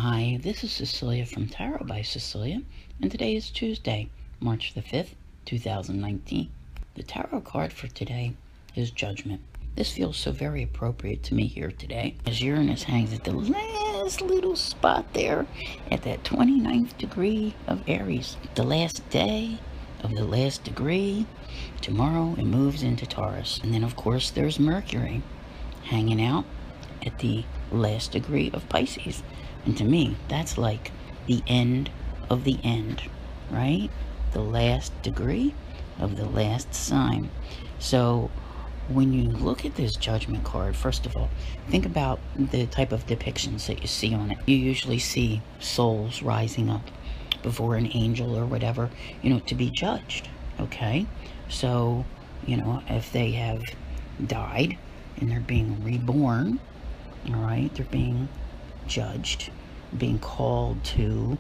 Hi, this is Cecelia from Tarot by Cecelia, and today is Tuesday, March the 5th, 2019. The tarot card for today is Judgment. This feels so very appropriate to me here today, as Uranus hangs at the last little spot there at that 29th degree of Aries, the last day of the last degree. Tomorrow it moves into Taurus, and then of course there's Mercury hanging out at the last degree of Pisces. And to me, that's like the end of the end, right? The last degree of the last sign. So when you look at this Judgment card, first of all, think about the type of depictions that you see on it. You usually see souls rising up before an angel or whatever, to be judged, okay? So, if they have died and they're being reborn, all right, they're being judged, being called to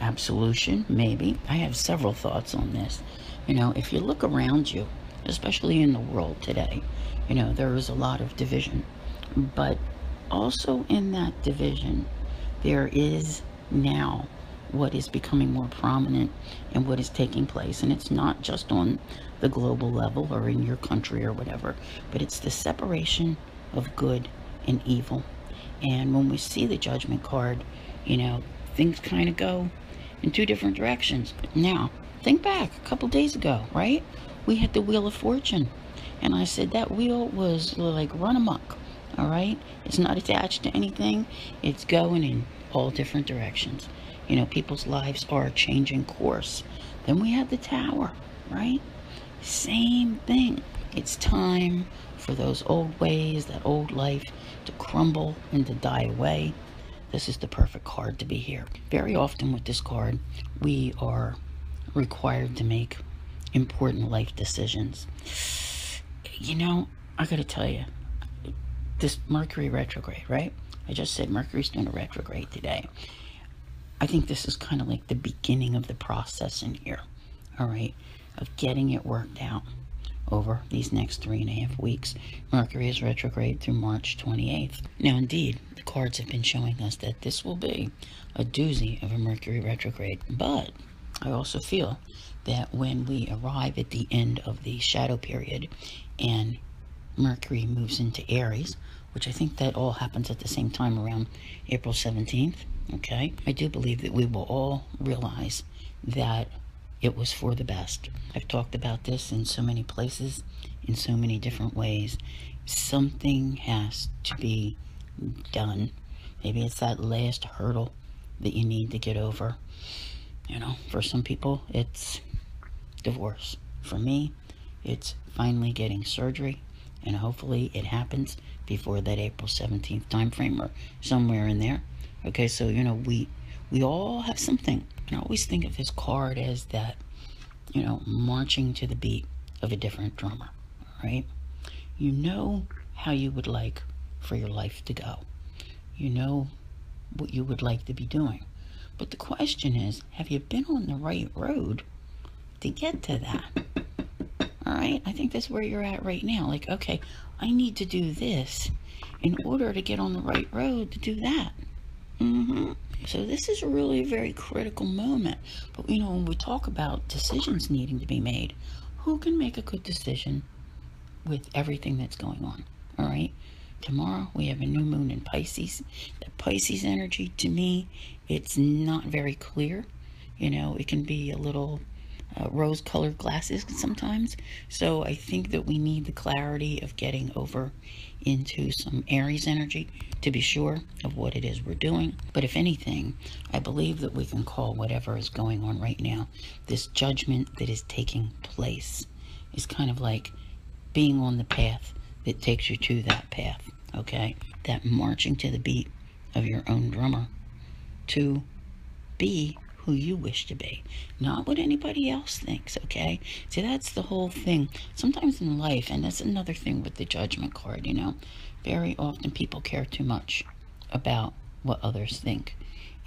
absolution, maybe. I have several thoughts on this. If you look around you, especially in the world today, there is a lot of division, but also in that division, there is now what is becoming more prominent and what is taking place. And it's not just on the global level or in your country or whatever, but it's the separation of good and evil. And when we see the Judgment card, things kind of go in two different directions. Now, think back a couple days ago, right? We had the Wheel of Fortune, and I said that wheel was like run amok, all right? It's not attached to anything. It's going in all different directions. People's lives are changing course. Then we had the Tower, right? Same thing. It's time for those old ways, that old life, to crumble and to die away. This is the perfect card to be here. Very often with this card, we are required to make important life decisions. I gotta tell you, this Mercury retrograde, right? I just said Mercury's doing a retrograde today. I think this is kind of like the beginning of the process in here, all right, of getting it worked out over these next 3.5 weeks. Mercury is retrograde through March 28th. Now, indeed, the cards have been showing us that this will be a doozy of a Mercury retrograde. But I also feel that when we arrive at the end of the shadow period and Mercury moves into Aries, which I think that all happens at the same time around April 17th, okay? I do believe that we will all realize that it was for the best. I've talked about this in so many places, in so many different ways. Something has to be done. Maybe it's that last hurdle that you need to get over. For some people, it's divorce. For me, it's finally getting surgery, and hopefully it happens before that April 17th time frame or somewhere in there. Okay, so, we all have something. And I always think of this card as that, marching to the beat of a different drummer, right? You know how you would like for your life to go. You know what you would like to be doing. But the question is, have you been on the right road to get to that? All right, I think that's where you're at right now. Like, okay, I need to do this in order to get on the right road to do that. So this is really a very critical moment. But, when we talk about decisions needing to be made, who can make a good decision with everything that's going on? All right. Tomorrow we have a new moon in Pisces. The Pisces energy, to me, it's not very clear. It can be a little rose-colored glasses sometimes. So I think that we need the clarity of getting over into some Aries energy to be sure of what it is we're doing. But if anything, I believe that we can call whatever is going on right now, this judgment that is taking place, is kind of like being on the path that takes you to that path, okay? That marching to the beat of your own drummer to be who you wish to be, not what anybody else thinks, okay? See, that's the whole thing. Sometimes in life, and that's another thing with the Judgment card, very often people care too much about what others think.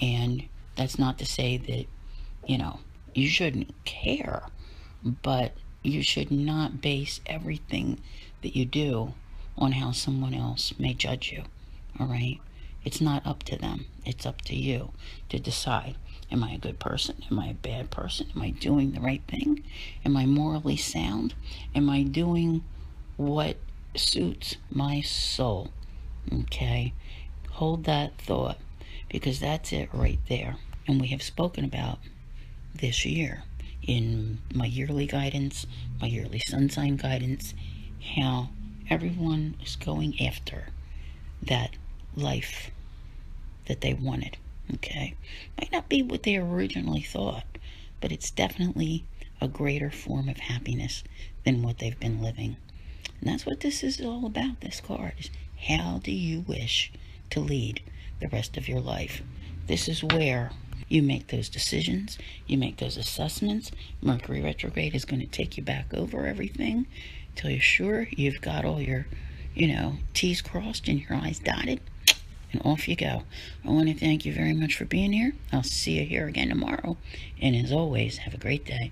And that's not to say that, you shouldn't care, but you should not base everything that you do on how someone else may judge you, all right? It's not up to them. It's up to you to decide. Am I a good person? Am I a bad person? Am I doing the right thing? Am I morally sound? Am I doing what suits my soul? Okay? Hold that thought, because that's it right there. And we have spoken about this year in my yearly guidance, my yearly sun sign guidance, how everyone is going after that life that they wanted. Okay? Might not be what they originally thought, but it's definitely a greater form of happiness than what they've been living. And that's what this is all about, this card, is how do you wish to lead the rest of your life? This is where you make those decisions, you make those assessments. Mercury retrograde is going to take you back over everything till you're sure you've got all your, T's crossed and your I's dotted, and off you go. I want to thank you very much for being here. I'll see you here again tomorrow, and as always, have a great day.